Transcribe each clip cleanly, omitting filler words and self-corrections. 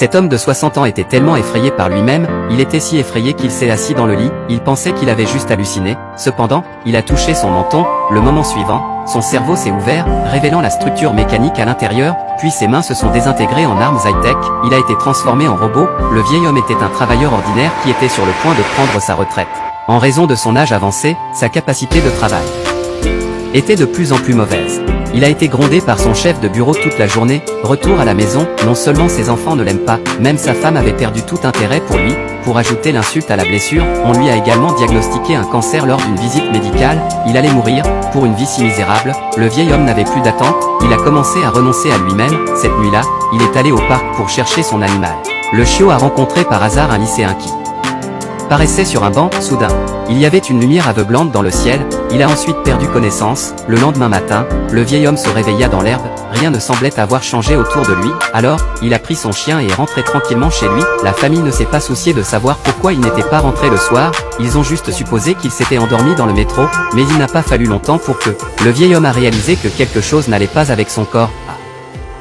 Cet homme de 60 ans était tellement effrayé par lui-même, il était si effrayé qu'il s'est assis dans le lit, il pensait qu'il avait juste halluciné, cependant, il a touché son menton, le moment suivant, son cerveau s'est ouvert, révélant la structure mécanique à l'intérieur, puis ses mains se sont désintégrées en armes high-tech, il a été transformé en robot, le vieil homme était un travailleur ordinaire qui était sur le point de prendre sa retraite. En raison de son âge avancé, sa capacité de travail était de plus en plus mauvaise. Il a été grondé par son chef de bureau toute la journée, retour à la maison, non seulement ses enfants ne l'aiment pas, même sa femme avait perdu tout intérêt pour lui, pour ajouter l'insulte à la blessure, on lui a également diagnostiqué un cancer lors d'une visite médicale, il allait mourir, pour une vie si misérable, le vieil homme n'avait plus d'attente, il a commencé à renoncer à lui-même, cette nuit-là, il est allé au parc pour chercher son animal. Le chiot a rencontré par hasard un lycéen qui paraissait sur un banc, soudain. Il y avait une lumière aveuglante dans le ciel, il a ensuite perdu connaissance, le lendemain matin, le vieil homme se réveilla dans l'herbe, rien ne semblait avoir changé autour de lui, alors, il a pris son chien et est rentré tranquillement chez lui, la famille ne s'est pas souciée de savoir pourquoi il n'était pas rentré le soir, ils ont juste supposé qu'il s'était endormi dans le métro, mais il n'a pas fallu longtemps pour que le vieil homme a réalisé que quelque chose n'allait pas avec son corps.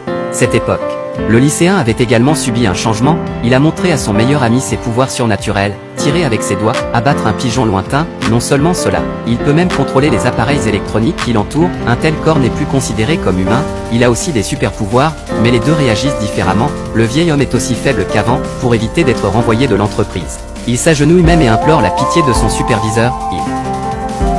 À cette époque, le lycéen avait également subi un changement, il a montré à son meilleur ami ses pouvoirs surnaturels, tirer avec ses doigts, abattre un pigeon lointain, non seulement cela, il peut même contrôler les appareils électroniques qui l'entourent, un tel corps n'est plus considéré comme humain, il a aussi des super pouvoirs, mais les deux réagissent différemment, le vieil homme est aussi faible qu'avant, pour éviter d'être renvoyé de l'entreprise. Il s'agenouille même et implore la pitié de son superviseur,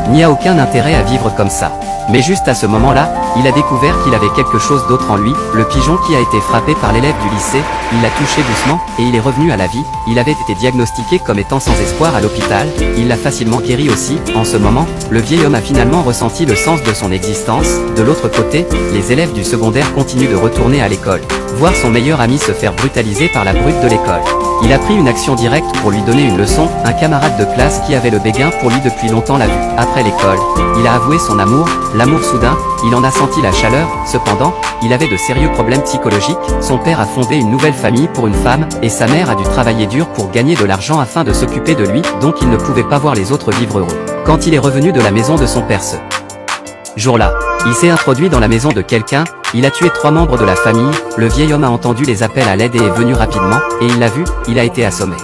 il n'y a aucun intérêt à vivre comme ça. Mais juste à ce moment-là, il a découvert qu'il avait quelque chose d'autre en lui, le pigeon qui a été frappé par l'élève du lycée, il l'a touché doucement, et il est revenu à la vie, il avait été diagnostiqué comme étant sans espoir à l'hôpital, il l'a facilement guéri aussi, en ce moment, le vieil homme a finalement ressenti le sens de son existence, de l'autre côté, les élèves du secondaire continuent de retourner à l'école, voir son meilleur ami se faire brutaliser par la brute de l'école. Il a pris une action directe pour lui donner une leçon, un camarade de classe qui avait le béguin pour lui depuis longtemps l'a vu. Après l'école, il a avoué son amour, l'amour soudain, il en a senti la chaleur, cependant, il avait de sérieux problèmes psychologiques, son père a fondé une nouvelle famille pour une femme, et sa mère a dû travailler dur pour gagner de l'argent afin de s'occuper de lui, donc il ne pouvait pas voir les autres vivre heureux. Quand il est revenu de la maison de son père ce jour-là, il s'est introduit dans la maison de quelqu'un, il a tué 3 membres de la famille, le vieil homme a entendu les appels à l'aide et est venu rapidement, et il l'a vu, il a été assommé.